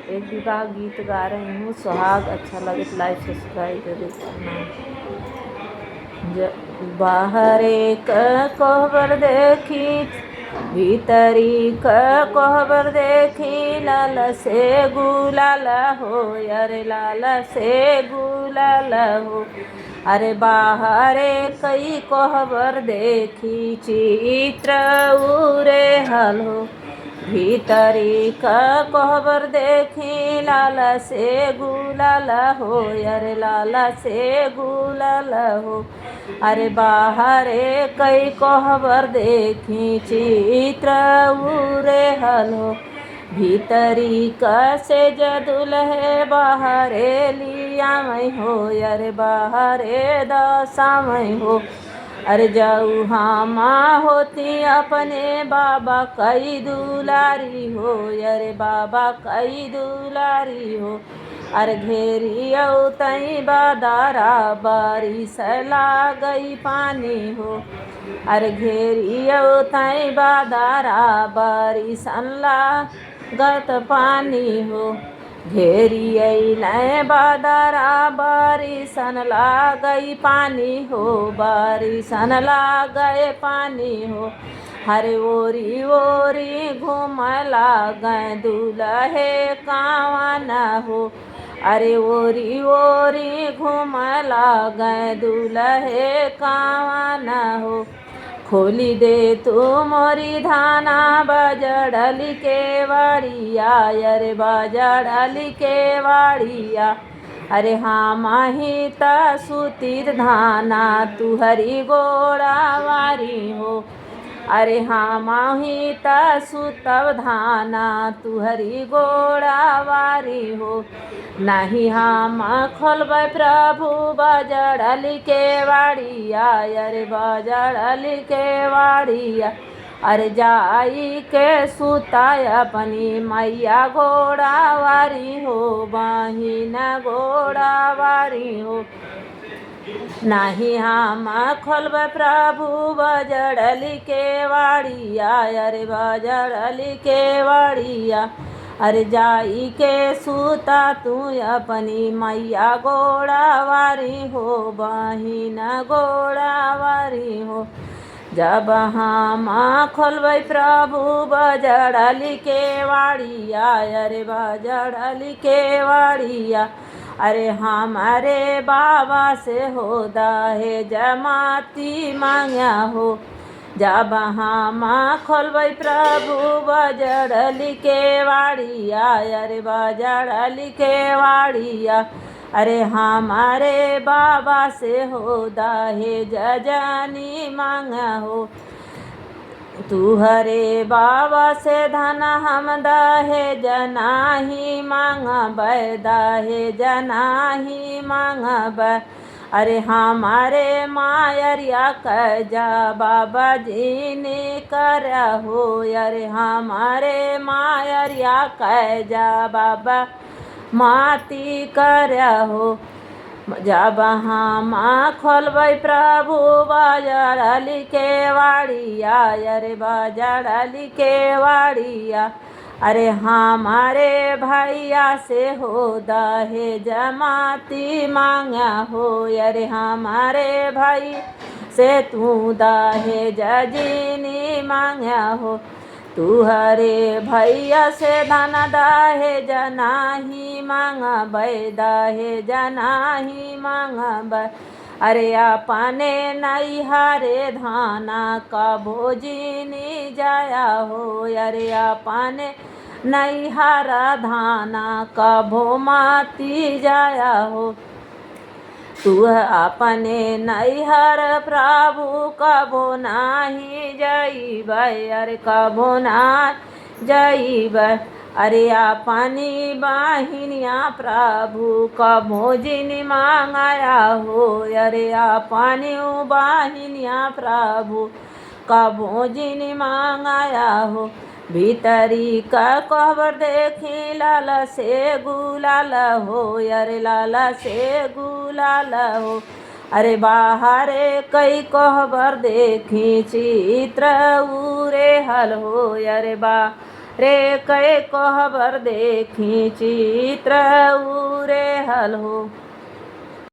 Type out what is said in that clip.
एक विवाह गीत गा रही हूँ। सुहाग अच्छा लगे तो लाइक सब्सक्राइब जरूर करना। बाहरे कहबर देखी भीतरी कहबर देखी, लाल से गुलाल हो अरे लाल से गुलाल हो। अरे बाहरे कई कहबर देखी चित्र उरे हल हो, भीतरी कहबर देखी लाल से गुलाल हो अरे लाल से गुलाल हो। अरे बाहरे कई कहबर देखी चित्र उरे हल हो, भीतरी कसे जदुल है बाहरे लिया मैं हो अरे बाहरे दशा मैं हो। अरे जाऊ हामा होती अपने बाबा कई दुलारी हो अरे बाबा कई दुलारी हो। अरे घेरी तई बादारा बारिश गई पानी हो, अरे घेरी तई बादारा बारिश गत पानी हो। घेरी नए बादारा बारिशन गई पानी हो, बारिशन गए पानी हो। हरे ओरी ओरी घूम गए दूल्हे कावाना हो, अरे ओरी ओरी घूम गए दूल्हे कावाना हो। खोली दे तू मोरी धाना बजड़ली के वाड़िया अरे बजड़ली के वाड़िया। अरे हाँ माही सुतीर धाना तू हरी गोड़ा वारी हो, अरे हाँ माही सुतब धाना तू हरी गोड़ा वारी हो। नहीं हम खोलब प्रभु बजड़ली के वाड़िया अरे बजड़ली के वाड़िया। अरे जाई के सुताय अपनी मैया घोड़ा वारी हो, बहिन घोड़ा वारी हो। नहीं हम खोलब प्रभु बजड़ली के वाड़िया अरे बजड़ली के वाड़िया। अरे जाई के सूता तू अपनी मैया घोड़ा वारी हो, बहिन घोड़ा वारी हो। जब हम खोलब प्रभु बजड़ली के वाड़िया अरे बजड़ली के वाड़िया। अरे हमारे बाबा से हो दाहे जमाती मांगा हो, जब हम खोलब प्रभु बजड़ली के वाड़िया अरे बजड़ली के वाड़िया। अरे हमारे बाबा से हो दाहे जजनी मांगा हो, तू हरे बाबा से धन हम दहे जनाही मांगब दहे जनाही मांगब। अरे हमारे मायरिया कजा बाबा जी ने कर हो, अरे हमारे मायरिया कजा बाबा माती कर हो। जब हम खोलब प्रभु बजड़ली के वाड़िया अरे बजड़ली के वाड़िया। अरे हमारे भैया से हो दहे जमाती मांगा हो, अरे हमारे भाई से तू दहे जजीनी मांगा हो। तू हरे भैया से धन दहे जनाही मांगब दहे जनाही मांगब। अरे अपने नैहरे धाना का भोजिनी जाया हो, अरे अपने नैहरा धाना का भोमाती जाया हो। तू अपने नैहर प्रभु कबो नाही जाइब अरे कबो ना जाइब। अरे अपनी बहिनिया प्रभु कबो जिन मांगाया हो, अरे अपनी बहिनिया प्रभु कबो जिन मांगाया हो। भीतरी का कहबर देखी लाल से गुलाल हो, अरे लाल से गुलाल हो। अरे बाहरे कई कहबर देखी चित्र उरे हल हो, अरे रे कए कहबर देखी चित्र उरे हल हो।